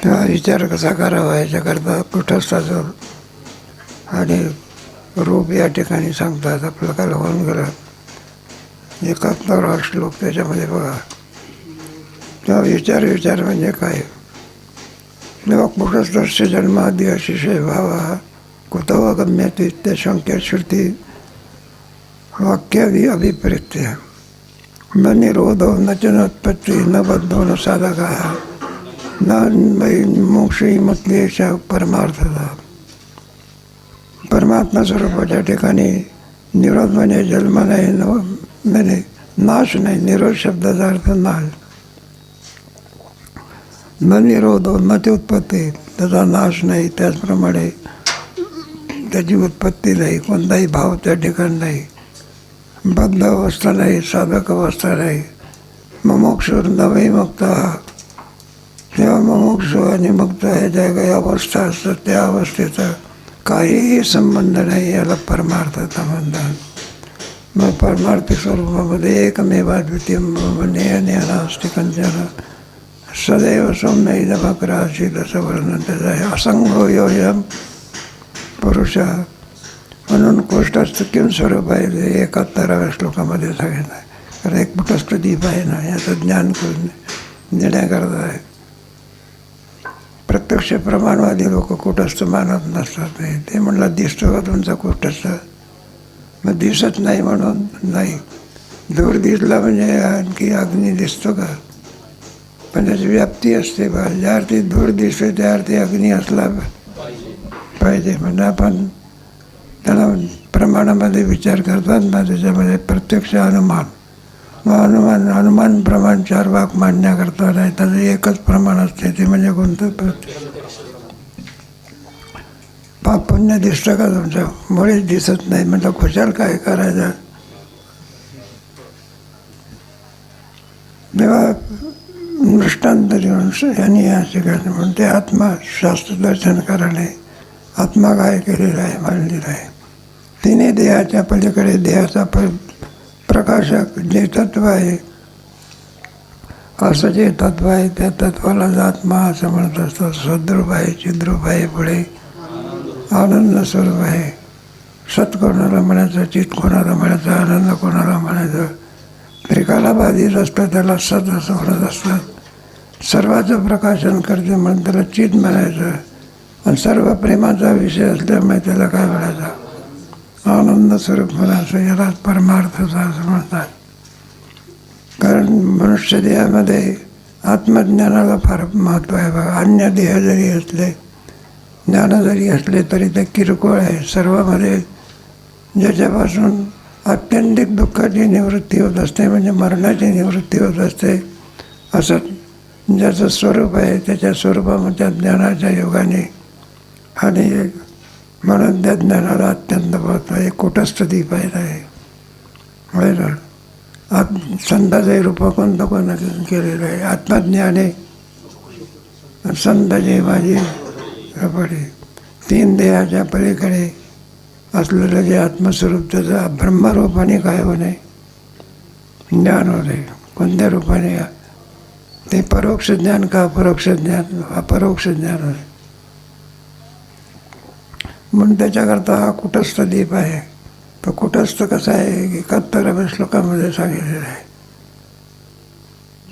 तेव्हा विचार कसा करावा याच्याकरता कुटस्थाचं आणि रूप या ठिकाणी सांगतात. आपलं काय होऊन गेलं 71 श्लोक त्याच्यामध्ये बघा. तेव्हा विचार म्हणजे काय. तेव्हा कुटस्थस्य जन्मादी अतिशय भावा कुतव गम्यते इत्यशंक्य श्रुती वाक्यादि अभिप्रेत्य न निरोधो न च नोत्पत्ति न बद्धो न साधकः न मोक्षी मक्लेश परमार्थता. परमात्मा स्वरूपाच्या ठिकाणी निरोध म्हणजे जन्म नाही, म्हणजे नाश नाही. निरोध शब्दाचा अर्थ नाश. न निरोध न ती उत्पत्ती, त्याचा नाश नाही. त्याचप्रमाणे त्याची उत्पत्ती नाही, कोणताही भाव त्या ठिकाणी नाही. बद्ध अवस्था नाही, साधक अवस्था नाही. मुमुक्षु नवही मुक्त. तेव्हा मुमुक्षु आणि मुक्त ह्या ज्या काही अवस्था असतात त्या अवस्थेचा काहीही संबंध नाही. याला परमार्थता म्हणतात. मग परमार्थिक स्वरूपामध्ये एकमेवाद्वितीय ज्ञानास्ति कंचन सदैव सौम्य इदमग्रासीत असं वर्णन त्याचं आहे. असंगोयोयम पुरुष म्हणून कुटस्थ किम स्वरूप आहे ते 71व्या श्लोकामध्ये सांगितलं आहे. कारण एक कुटस्थ दीप आहे ना, याचं ज्ञान करून देण्याकरता आहे. प्रत्यक्ष प्रमाणवादी लोक कुटस्थ मानत नसतात. ते म्हणलं दिसतो का तुमचा कुटस्थ. मग दिसत नाही म्हणून नाही. दूर दिसला म्हणजे आणखी अग्नी दिसतो का. पण त्याची व्याप्ती असते बा. ज्या अर्थी दूर दिसते त्या अर्थी अग्नी असला पाहिजे. म्हणजे आपण त्याला प्रमाणामध्ये विचार करतात ना, त्याच्यामध्ये प्रत्यक्ष अनुमान. मग अनुमान प्रमाण 4 भाग मांडण्याकरता नाही. त्याचं एकच प्रमाण असते, ते म्हणजे कोणतं. पाप पुण्य दिसतं का तुमचं. मुळेच दिसत नाही म्हणजे खुशाल काय करायचं. तेव्हा दृष्टांत देऊन यांनी या शिकायचं म्हणून ते आत्मशास्त्रदर्शन करायला आत्मा काय केलेला आहे मांडलेला आहे. तिने देहाच्या पलीकडे देहाचा प्रकाशक जे तत्व आहे, असं जे तत्व आहे त्या तत्वालाच आत्मा असं म्हणत असतं. सद्रूप आहे, चिद्रूप आहे, पुढे आनंद स्वरूप आहे. सत कोणाला म्हणायचं, चित कोणाला म्हणायचं, आनंद कोणाला म्हणायचं. त्रिकाला बाधित असतं त्याला सत असं म्हणत असतात. सर्वाचं प्रकाशन करते म्हणून त्याला चित म्हणायचं. आणि सर्व प्रेमाचा विषय असल्यामुळे त्याला काय म्हणायचं, आनंद स्वरूप म्हणायचं. यालाच परमार्थता असं म्हणतात. कारण मनुष्य देहामध्ये आत्मज्ञानाला फार महत्त्व आहे बघा. अन्य देह जरी असले, ज्ञान जरी असले तरी ते किरकोळ आहे. सर्वामध्ये ज्याच्यापासून आत्यंतिक दुःखाची निवृत्ती होत असते, म्हणजे मरणाची निवृत्ती होत असते, असं ज्याचं स्वरूप आहे त्याच्या स्वरूपामध्ये ज्ञानाच्या योगाने आणि म्हणून त्या ज्ञानाला अत्यंत महत्त्व आहे. कुटस्थ दीप आहे ना. संताचे रूप कोणतं कोणाचं केलेलं आहे. आत्मज्ञाने संताची माझी रपडे. 3 देहाच्या पलीकडे असलेलं जे आत्मस्वरूप त्याचं ब्रह्मरूपाने काय होणे, ज्ञान होणे. कोणत्या रूपाने. ते परोक्ष ज्ञान का अपरोक्ष ज्ञान. अपरोक्ष ज्ञान होणे. म्हणून त्याच्याकरता हा कुटस्थ दीप आहे. तो कुटस्थ कसा आहे 71व्या श्लोकामध्ये सांगितलेलं आहे.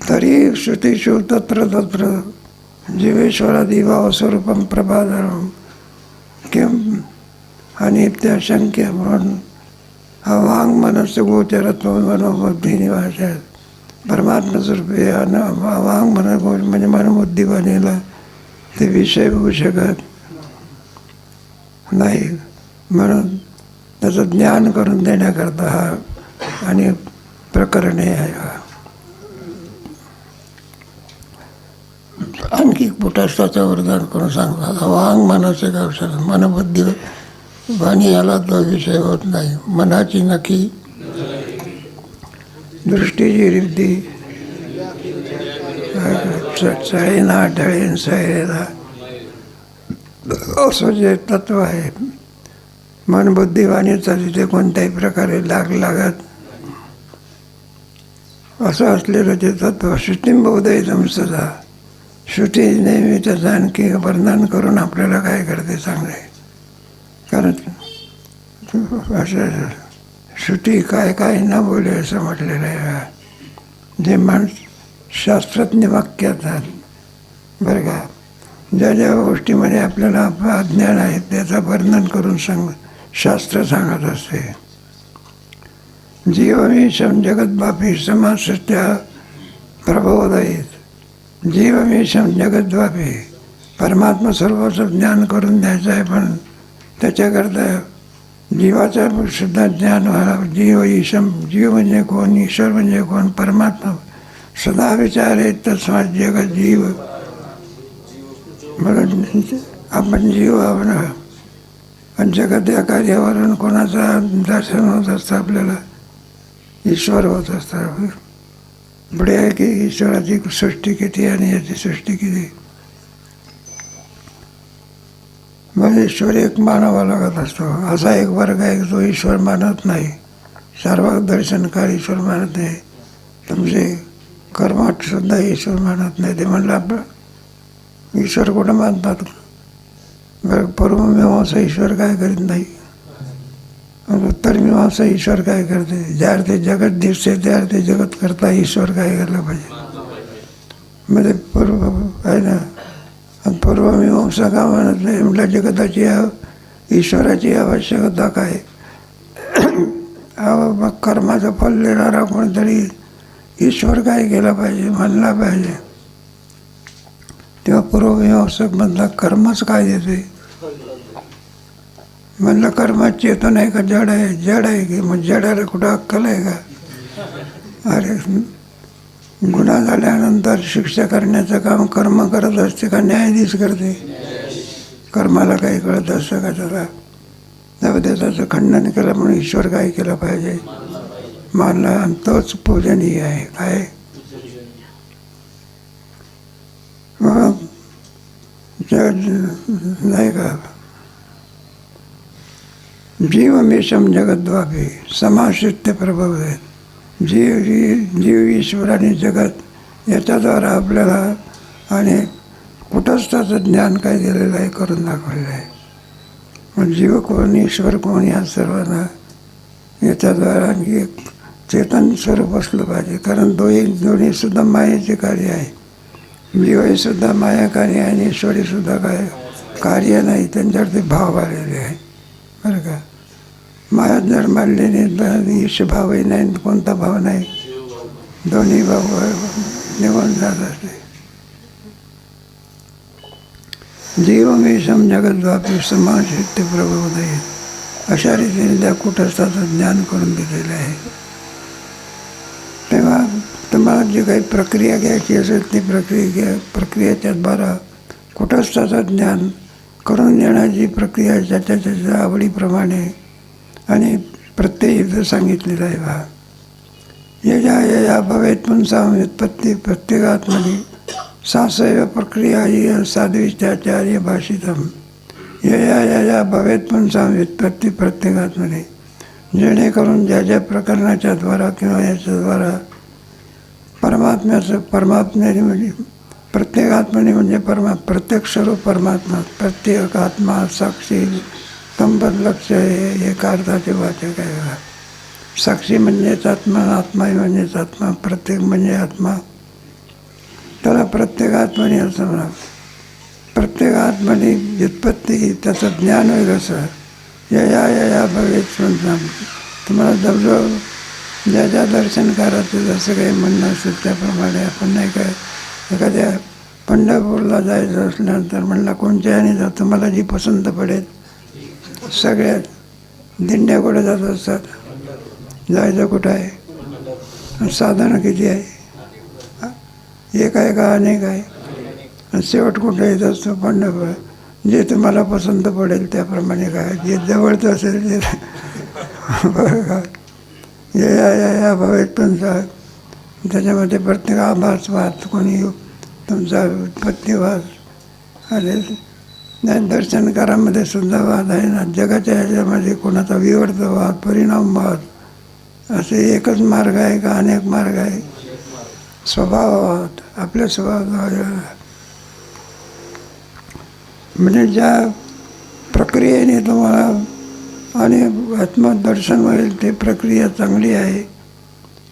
तरी श्रुतीषु तत्र तत्र जीवेश्वरादी भावस्वरूपम प्रभाधरम किम अनित्याशंक्य म्हणून वांग मनस्य गोचरत्व मनोबुद्धी निवास आहेत. परमात्मा स्वरूपी वांग मन म्हणजे मनोबुद्धी बनेला ते विषय होऊ शकत नाही. म्हणून त्याचं ज्ञान करून देण्याकरता हा आणि प्रकरणे आहे. आणखी कुटस्थाचं वरदान करून सांगतात. वांग मनाचे कौशल मनबुद्धी वाणी याला तो विषय होत नाही. मनाची नक्की दृष्टीची रिद्धी सळेना ढळेन सहेला असं जे तत्व आहे. मन बुद्धी वाणीचा तिथे कोणत्याही प्रकारे लागत असं असलेलं जे तत्व सृष्टींबोधयम सदा श्रुती नेहमी त्याचं आणखी वर्णन करून आपल्याला काय करते चांगले. कारण असं श्रुती काय काय न बोले असं म्हटलेलं आहे. जे शास्त्रज्ञ वाक्यात बरं का, ज्या ज्या गोष्टीमध्ये आपल्याला अज्ञान आहे त्याचं वर्णन करून शास्त्र सांगत असते. जीवमेशम जगद्व्यापी समासत्या प्रबोधयेत. जीवमेशम जगद्व्यापी, परमात्मा सर्वाचं ज्ञान करून द्यायचं आहे, पण त्याच्याकरता जीवाचं सुद्धा ज्ञान व्हायला. जीव ईशम, जीव म्हणजे कोण, ईश्वर म्हणजे कोण, परमात्मा सदा विचार आहे तस्मात जगत जीव. म्हणून आपण जीव आहोत. आणि जगत या कार्यावरून कोणाचं दर्शन होत असतं आपल्याला, ईश्वर होत असतात. पुढे आहे की ईश्वराची सृष्टी किती आणि याची सृष्टी किती. मग ईश्वर एक मानावा लागत असतो. असा एक वर्ग आहे जो ईश्वर मानत नाही, सर्व दर्शनकार ईश्वर मानत नाही, तुमचे कर्मात सुद्धा ईश्वर मानत नाही. ते म्हणलं आपलं ईश्वर कुठं मानतात. बरं, पूर्वमीमांसा ईश्वर काय करीत नाही, उत्तर मीमांसा ईश्वर काय करते. ज्या अर्थी जगत दिसते त्या अर्थी जगत करता ईश्वर काय करायला पाहिजे. म्हणजे पूर्व आहे ना, पूर्वमीमांसा का म्हणत नाही म्हटलं, जगताची ईश्वराची आवश्यकता काय. मग कर्माचं फल देणारा कोणतरी ईश्वर काय केलं पाहिजे, मानला पाहिजे. तेव्हा पूर्वमीमांसक म्हणला कर्मच काय देते. म्हणलं कर्मात चेतन आहे का जड आहे. जड आहे की मग जडाला कुठं अक्कल आहे का. अरे गुन्हा झाल्यानंतर शिक्षा करण्याचं काम कर्म करत असते का न्यायाधीश करते. कर्माला काही कळत असतं का त्याला. तेव्हा त्याचं खंडन केलं म्हणून ईश्वर काय केलं पाहिजे, मानला. आणि तोच पूजनीय आहे. काय नाही का. जीवमेशम जगद्व्यापी समाश्रित्य प्रभवेत. जीव ईश्वर आणि जगत याच्याद्वारा आपल्याला आणि कुटस्थाचं ज्ञान काय दिलेलं आहे, करून दाखवलेलं आहे. मग जीव कोण, ईश्वर कोण, या सर्वांना याच्याद्वारा आणखी एक चेतन स्वरूप असलं पाहिजे. कारण दोन्हीसुद्धा मायेचे कार्य आहे. जीव हे सुद्धा माया कार्य आहे आणि ईश्वरी सुद्धा काय कार्य नाही, त्यांच्यावरती भाव आलेले आहे. बरं का. माया जर मानली नाही, ईश भावही नाही, कोणता भाव नाही, दोन्ही भाव निघून जात असते. जीवमेशम जगद्व्यापी समाश्रित्य प्रबोधयेत. अशा रीतीने त्या कुटस्थाचं ज्ञान करून दिलेलं आहे. तेव्हा तुम्हाला जी काही प्रक्रिया घ्यायची असेल ती प्रक्रियेच्या द्वारा कुटस्थाचं ज्ञान करून देण्याची प्रक्रिया ज्याच्या आवडीप्रमाणे आणि प्रत्येक सांगितलेलं आहे. बा या भवेत पुंसा व्युत्पत्ती प्रत्येकात्मनी सासैव प्रक्रिया ही साध्वीचार्य भाषितम. या भवेत पुंसा व्युत्पत्ती प्रत्येकात्मनी. जेणेकरून ज्या ज्या प्रकरणाच्या द्वारा किंवा याच्याद्वारा परमात्म्याने म्हणजे प्रत्येकात्मने म्हणजे प्रत्येक स्वरूप परमात्मा, प्रत्येक आत्मा साक्षी कंपन लक्ष हे एका अर्थाचे वाचक आहे. साक्षी म्हणजेच आत्मा, आत्मा म्हणजेच आत्मा, प्रत्येक म्हणजे आत्मा. त्याला प्रत्येक आत्माने असं म्हणा. प्रत्येक आत्माने व्युत्पत्ती त्याचं ज्ञान होईल असं या भवेत म्हणता. तुम्हाला जवळजवळ ज्या ज्या दर्शनकाराचं जसं काही म्हणणं असेल त्याप्रमाणे आपण नाही काय एखाद्या पंढरपूरला जायचं असल्यानंतर म्हणलं कोणत्या याने जा तुम्हाला जी पसंत पडेल. सगळ्यात दिंड्या कुठं जात असतात, जायचं कुठं आहे, साधनं किती आहे, एक आहे का अनेक आहे, आणि शेवट कुठं येत असतो पंढरपूर. जे तुम्हाला पसंत पडेल त्याप्रमाणे काय, जे जवळचं असेल ते बरं का. या भवेत पण त्याच्यामध्ये प्रत्येक आभासवाद, कोणी तुमचा उत्पत्तीवाद आणि दर्शनकारामध्ये सुद्धा वाद आहे ना. जगाच्या ह्याच्यामध्ये कोणाचा विवर्तवाद, परिणामवाद असे एकच मार्ग आहे का अनेक मार्ग आहे. स्वभाववाद, आपल्या स्वभाव म्हणजे ज्या प्रक्रियेने तुम्हाला आणि आत्मदर्शन होईल ती प्रक्रिया चांगली आहे.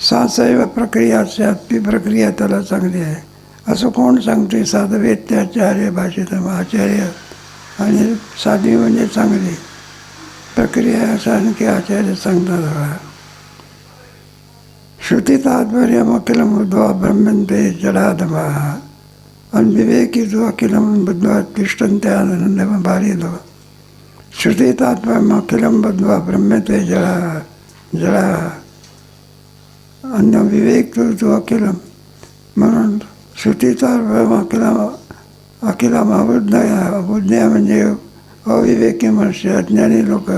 सासैव प्रक्रिया स्यात् ती प्रक्रिया त्याला चांगली आहे. असं कोण सांगते? साधवेत्याचार्य भाषेत आचार्य आणि साधी म्हणजे चांगली प्रक्रिया असं आणखी आचार्य सांगतात बघा. श्रुती तात्पर्यम अखिलम बुद्ध्वा ब्रह्मन्ते जडाधमा अनविवेकी जो अखिलम बुद्ध्वा तिष्ठन्ते आनंद भारीदो. श्रुती तात्पर्यम अखिलम बुद्ध्वा ब्रह्मते जडा अन्य विवेक तो अखिलम. म्हणून श्रुती तात्पर्यम अखिलम अबुद्ध म्हणजे अविवेकी मनुष्य, अज्ञानी लोक.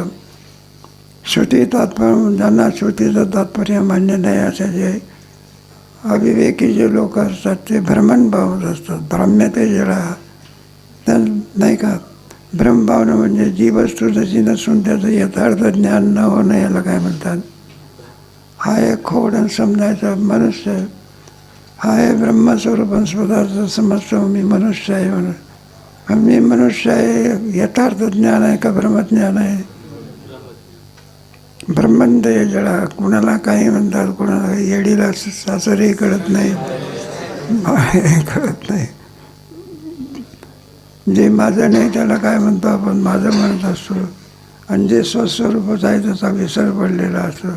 श्रुती तात्पर्य ज्यांना श्रुतीचं तात्पर्य मान्य नाही असे जे अविवेकी जे लोक असतात ते भ्रमण पावत असतात. भ्रम्यते जडा त्या नाही का. भ्रमभावना म्हणजे जी वस्तू जशी नसून त्याचं यथार्थ ज्ञान न होणं याला काय म्हणतात? हा एक खोड समजायचा मनुष्य हा आहे ब्रह्मस्वरूप स्वतःचं समजतो मी मनुष्य आहे म्हणून. मी मनुष्य आहे यथार्थ ज्ञान आहे का ब्रह्मज्ञान आहे? ब्रह्मंदय जडा. कुणाला काही म्हणतात, कुणाला येडीला सासरही कळत नाही, कळत नाही. जे माझं नाही त्याला काय म्हणतो आपण माझं म्हणत असतो. आणि जे स्वस्वरूपच आहे त्याचा विसर पडलेला असतो.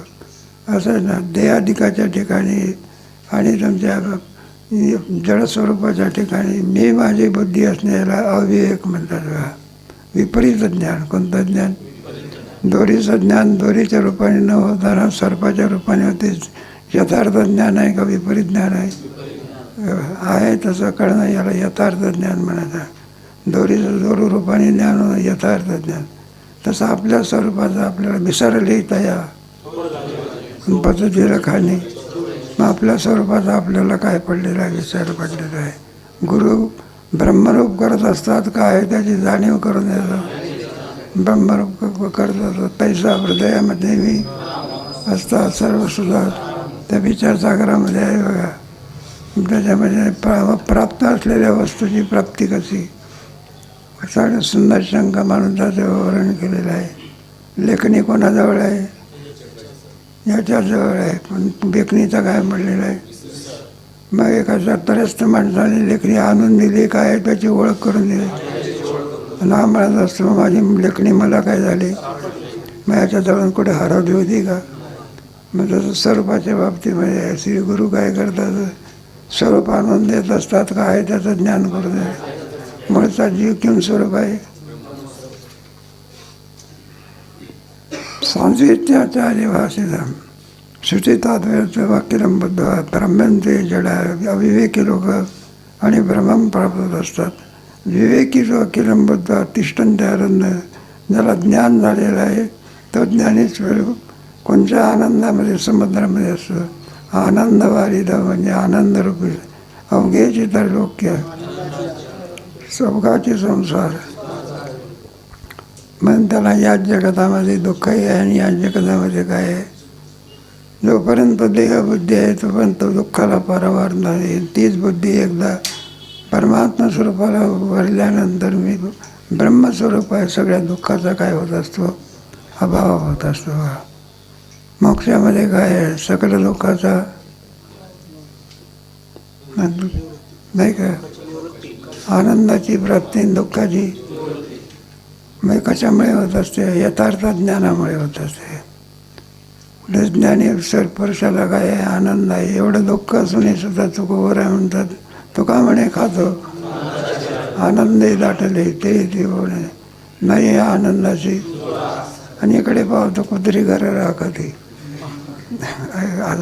असं ना देहाधिकाच्या ठिकाणी आणि तुमच्या जडस्वरूपाच्या ठिकाणी मी माझी बुद्धी असण्याला अविवेक म्हणतात बघा. विपरीत ज्ञान. कोणतं ज्ञान? दोरीचं ज्ञान दोरीच्या रूपाने न होताना सर्पाच्या रूपाने होते. यथार्थ ज्ञान आहे का विपरीत ज्ञान आहे? आहे तसं कळणं याला यथार्थ ज्ञान म्हणायचं. दोरीचं दोरू रूपाने ज्ञान होणं यथार्थ ज्ञान. तसं आपल्या स्वरूपाचं आपल्याला विसरले या पद्धतीला खाणे. मग आपल्या स्वरूपाचा आपल्याला काय पडलेला आहे? विसर पडलेला आहे. गुरु ब्रह्मरूप करत असतात काय त्याची जाणीव करून द्यायचं. ब्रह्मरूप करतात पैसा हृदयामध्ये मी असतात सर्व सुद्धा त्या विचारसागरामध्ये आहे बघा. त्याच्यामध्ये प्राप्त असलेल्या वस्तूची प्राप्ती कशी असं सुंदर शंका मानून त्याचं वर्णन केलेलं आहे. लेखणी कोणाजवळ आहे? याच्याजवळ आहे. पण लेखणीचा काय म्हणलेलं आहे? मग एखाद्या त्रस्त माणसाने लेखणी आणून दिली काय त्याची ओळख करून दिली. आणि हा म्हणत असतो माझी लेखणी मला काय झाली, मग याच्याजवळ कुठे हरवली होती का? मग तसं स्वरूपाच्या बाबतीमध्ये श्री गुरु काय करतात? स्वरूप आणून देत असतात का आहे त्याचं ज्ञान करून देतात. मूळचा जीव किंवा स्वरूप आहे. सांस्कृत्याचार्य भाषेधाम श्रुती तात्पर्याचं वाक्यलम बुद्ध ब्रह्मंते जडा. अविवेकी लोक आणि भ्रमम प्राप्त असतात. विवेकी जो अखिलम बुद्ध तिष्ठन्ते आनंद. ज्याला ज्ञान झालेलं आहे तो ज्ञानी स्वरूप कोणत्या आनंदामध्ये समुद्रामध्ये असतो. आनंद वारिदा म्हणजे आनंदरूपी अवघे चित्रलोक्य सौभाची संसार. मग त्याला याच जगतामध्ये दुःखही आहे आणि याच जगतामध्ये काय आहे? जोपर्यंत देहबुद्धी आहे तोपर्यंत दुःखाला पारावार नाही. तीच बुद्धी एकदा परमात्मा स्वरूपाला भरल्यानंतर मी ब्रह्मस्वरूप आहे सगळ्या दुःखाचा काय होत असतो? अभाव होत असतो. मोक्षामध्ये काय आहे? सकल दुःखाचा नाही का आनंदाची प्राप्ती दुःखाची मग कशामुळे होत असते? यथार्थ ज्ञानामुळे होत असते. ज्ञानी पुरुषाला काय आहे? आनंद आहे. एवढं दुःख असूनही सुद्धा चुकोवर आहे म्हणतात. तो का म्हणे खातो आनंदही दाटले ते होणे नाही आनंदाची. आणि इकडे पाहतो कुत्री घरं राखते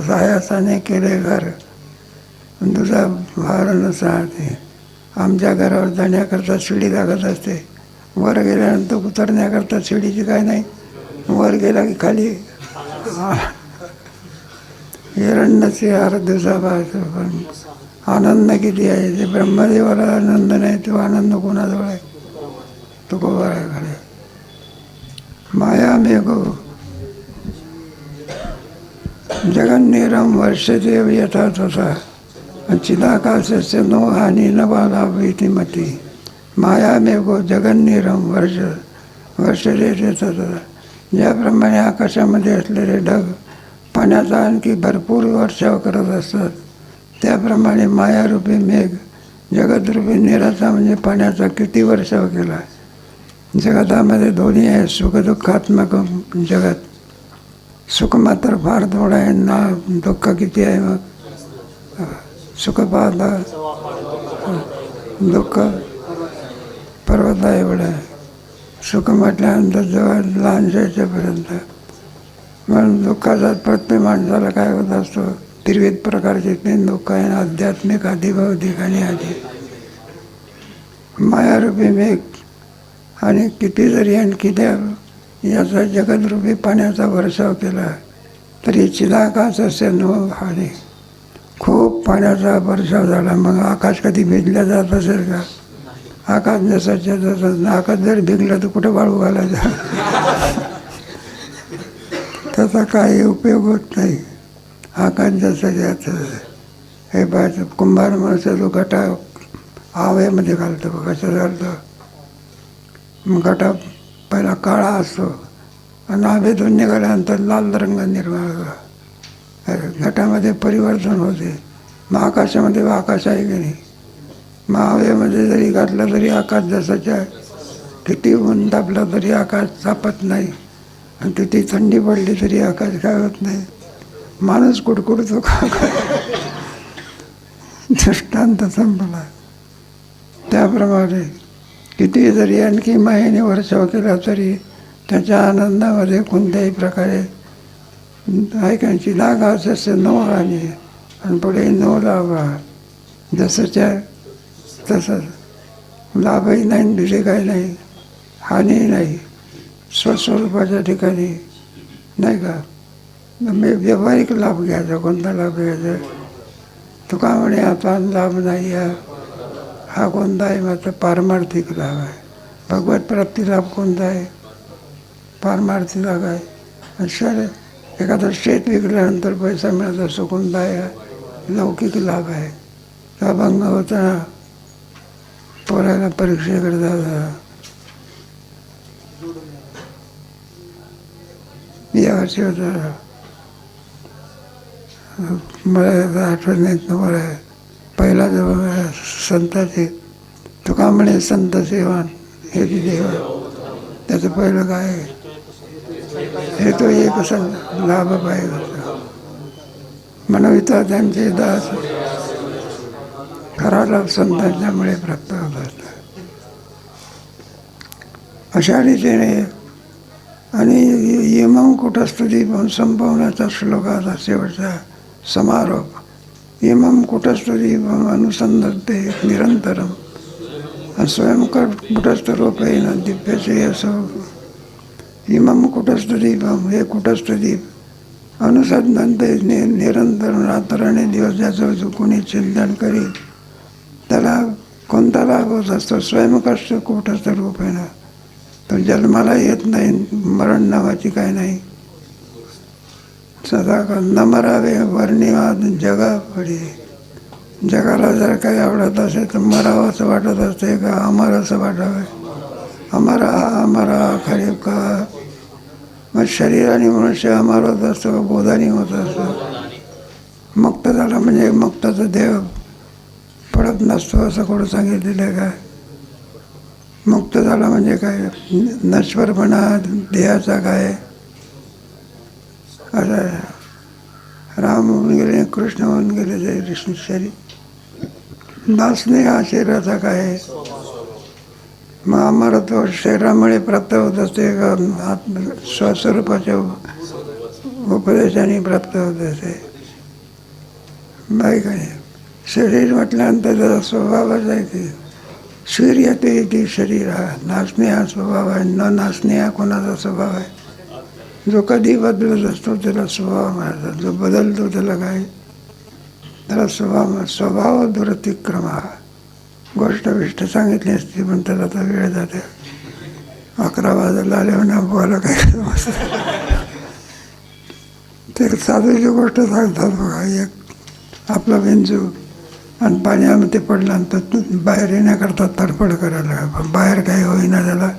सायासाने केले घर तुझा भार नसते. आमच्या घरावर जाण्याकरता शिडी लागत असते. वर गेल्यानंतर उतरण्याकरता शिडीची काय नाही. वर गेला की खाली हिरण्यचे 8 दिवसापासून. पण आनंद किती आहे? ते ब्रह्मदेवाला आनंद नाही तो आनंद कोणाजवळ आहे? तो गोवाराकडे. माया मेघो जगन्निरम वर्षदेव यथा तथा चिदाकाशस्य नो हानी न बाधा भीती मती. मायामेघो जगन्निरम वर्षरे ज्याप्रमाणे आकाशामध्ये असलेले ढग पाण्याचा आणखी भरपूर वर्षाव करत असतात, त्याप्रमाणे मायारूपी मेघ जगदरूपी निराचा म्हणजे पाण्याचा किती वर्षाव केला. जगतामध्ये दोन्ही आहे, सुखदुःखात्मक जगत. सुख मात्र फार थोडं आहे ना, दुःख किती आहे. मग सुख पाहता दुःख पर्वता एवढं आहे. सुख म्हटल्यानंतर जवळ लहानशाच्यापर्यंत. म्हणून दुःखाचा प्रत्येक माणसाला काय होत असतो, त्रिविध प्रकारचे 3 दुःख आहे, आध्यात्मिक, आधी भौतिक आणि आधी. मायारूपी मेघ आणि किती जरी आणखी त्या याचा जगदरूपी पाण्याचा वर्षाव केला तरी चिदाकाश असे नो आणि खूप पाण्याचा वर्षाव झाला. मग आकाश कधी भिजल्या जात असेल का? आकाश जसाच्या तसं. आकाश जर भिगलं तर कुठं वाळू घालायचा त्याचा काही उपयोग होत नाही. आकाश जसाच्या तसं. हे पाहिजे कुंभार माणसं तो घटा आवेमध्ये घालतो. कसं घालतो? मग घटा पहिला काळा असतो आणि हवेतून निघाल्यानंतर लाल रंग निर्माण होतो. घटामध्ये परिवर्तन होते. मग आकाशामध्ये आकाश आहे की नाही. मग हवेमध्ये जरी घातलं तरी आकाश जसाच्या, किती ऊन दाबलं तरी आकाश तापत नाही आणि किती थंडी पडली तरी आकाश काय होत नाही. माणूस कुडकुडतो का? दृष्टांत संपला. त्याप्रमाणे किती जरी आणखी मायेने वर्षाव केला तरी त्याच्या आनंदामध्ये कोणत्याही प्रकारे ऐकायची लागा जसे नो आणि पुढे नो लाभा. जसंच्या तसंच. लाभही नाही, दुसरे काही नाही, हानी नाही. स्वस्वरूपाच्या ठिकाणी नाही का. व्यावहारिक लाभ घ्यायचा. कोणता लाभ घ्यायचा? तुका म्हणे आता लाभ नाही आहे. हा कोणता आहे? मात्र पारमार्थिक लाभ आहे. भगवत प्राप्ती लाभ कोणता आहे? पारमार्थिक लाभ आहे. अशा एखादं शेत विकल्यानंतर पैसा मिळत असतो, कोणता आहे? लौकिक लाभ आहे. अभंग होताना पोराला परीक्षेकडे जाता यावर्षी होता, मला आठवण नाही तुम्हाला. पहिला जवळ संताचे तुका म्हणे संत सेवा हे देवा. त्याचं पहिलं काय हे तो एक संत लाभ पाहिजे म्हणविता त्यांचे दास खरा लाभ संतांच्यामुळे प्राप्त होत असतात. अशा रीतीने आणि इमं कुटस्थुती संपवण्याचा श्लोकाचा शेवटचा समारोप. इमं कुटस्थुती अनुसंधते निरंतरम स्वयं कुटस्थ रूपेण दिव्यसे असो. इमं कुटस्थदीपम हे कुटस्थदीप अनुसंधते निरंतर रात्रने दिवस ज्याचं कोणी चिंतन करीत त्याला कोणता लाभ होत असतो? स्वयंकष्ट कुटस्थ रूपेण. तो जन्माला येत नाही, मरण नावाची काय नाही. सदा न मरावे वर्णिवाद जगा पडे. जगाला जर काही आवडत असेल तर मरावं असं वाटत असते का अमर असं वाटावं? अमरा खरे का. मग शरीराने मनुष्य अमर होत असतो, बोधाने होत असतो. मुक्त झाला म्हणजे मुक्ताचा देव पडत नसतो असं कोण सांगितलेलं आहे का? मुक्त झाला म्हणजे काय? नश्वरपणा देहाचा काय असं. राम होऊन गेले, कृष्ण होऊन गेले, ते कृष्ण शरीर नाचणे हा शरीराचा काय? मग अमरत्व शरीरामुळे प्राप्त होत असते का स्वस्वरूपाच्या उपदेशाने प्राप्त होत असते? बाई काय शरीर म्हटल्यानंतर त्याचा स्वभावच आहे की शीर्यते की शरीर हा. नाचणे हा स्वभाव आहे, न नाचणे हा कोणाचा स्वभाव आहे? जो कधी बदलत असतो त्याला स्वभाव म्हणतात. जो बदलतो त्याला काय? त्याला स्वभाव दुरतिक्रम. गोष्ट बिष्ट सांगितली असती पण त्याला तर वेळ जाते. 11 वाजायला आल्यावर ना बोला काय ते साधूची गोष्ट सांगतात बघा. एक आपला बिंजू आणि पाण्यामध्ये पडला आणि तो बाहेर येण्याकरता तडफड करायला लागला. पण बाहेर काही होईना त्याला.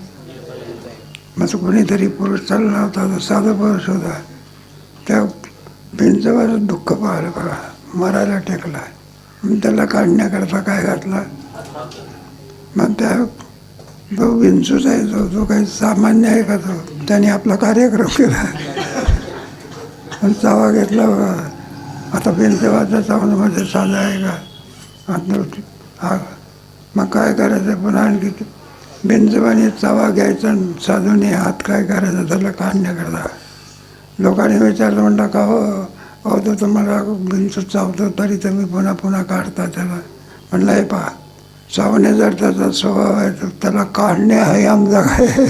मग तो कोणीतरी पुरुष चालला होता, तो साधा पुरुष होता. त्या भिंचवाचं दुःख पाहिलं बघा, मरायला टेकला. मग त्याला काढण्याकरता काय घातला, मग त्या जो विंचूच आहे तो काही सामान्य आहे का, तो त्याने आपला कार्यक्रम केला आणि चावा घेतला बघा. आता भिंचवाच्या चावण्यामध्ये साधा आहे का, हा मग काय करायचं, पुन्हा आणखी भिंचवाने चावा घ्यायचा आणि साधूने हात काय करायचा त्याला काढण्याकरता. लोकांनी विचारलं, म्हणता का हो तो तुम्हाला भिंच चावतो तरी तुम्ही पुन्हा पुन्हा काढता त्याला. म्हणलं हे पहा, चावणे जर त्याचा स्वभाव आहे तर त्याला काढणे आहे आमचा काय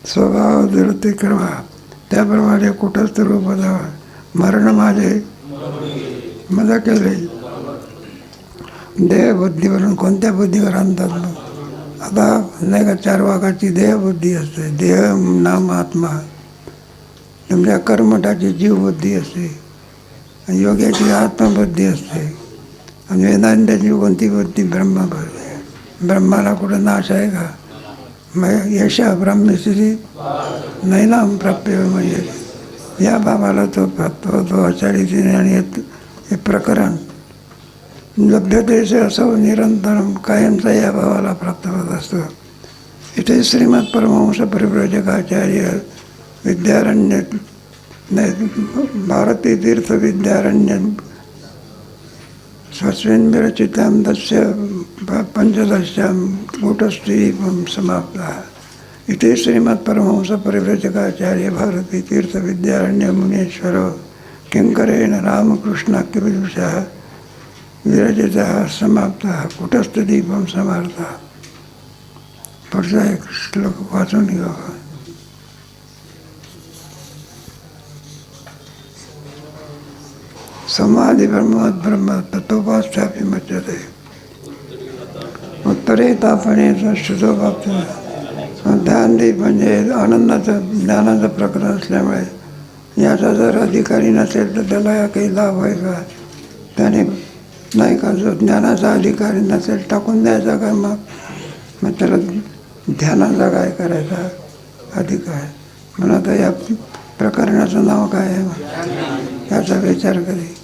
स्वभाव दुरतिक्रमा. त्याप्रमाणे कुठंच रूप मरण माझे मजा केले. देहबुद्धीवरून कोणत्या बुद्धीवर आणतात मग. आता नाही का, 4 वाघाची देहबुद्धी असते, देह नाम आत्मा. तुमच्या कर्मठाची जीवबुद्धी असते, योग्याची आत्मबुद्धी असते, आणि वेदांताची कोणती बुद्धी ब्रह्मबुद्धी. ब्रह्माला कुठं नाश आहे का. मग यशा ब्रह्मश्री नैनाम प्राप्य म्हणजे या बाबाला तो आचार्यतीने. आणि हे प्रकरण लभ्यतेचे असं निरंतर कायमचा या भावाला प्राप्त होत असतो. इथे श्रीमद परमहंस परिव्राजकाचार्य विद्यारण्य भारती तीर्थ विद्यारण्य स्वस्मिन् तस्य पंचदश्यां कूटस्थी समाप्तः. इथे श्रीमद परमहंस परिव्राजकाचार्य भारती तीर्थ विद्यारण्य मुनीश्वर किंकरेण रामकृष्णाख्यविदुषः विरचितः समाप्तः कूटस्थदीपं समाप्तः. पुढचा एक श्लोक वाचून घेऊ. समाधि ब्रह्म तत्वोपास्थापि मच्यते उत्तरे तापणे शुद्धो बाबतीत. ध्यानदीप म्हणजे आनंदाचं ज्ञानाचं प्रकरण असल्यामुळे याचा जर अधिकारी नसेल तर त्याला काही लाभ आहे का. त्याने नाही का, जो ज्ञानाचा अधिकारी नसेल टाकून द्यायचा काय, मग त्याला ध्यानाचा काय करायचा अधिकार. म्हणून आता या प्रकरणाचं नाव काय आहे याचा विचार करी.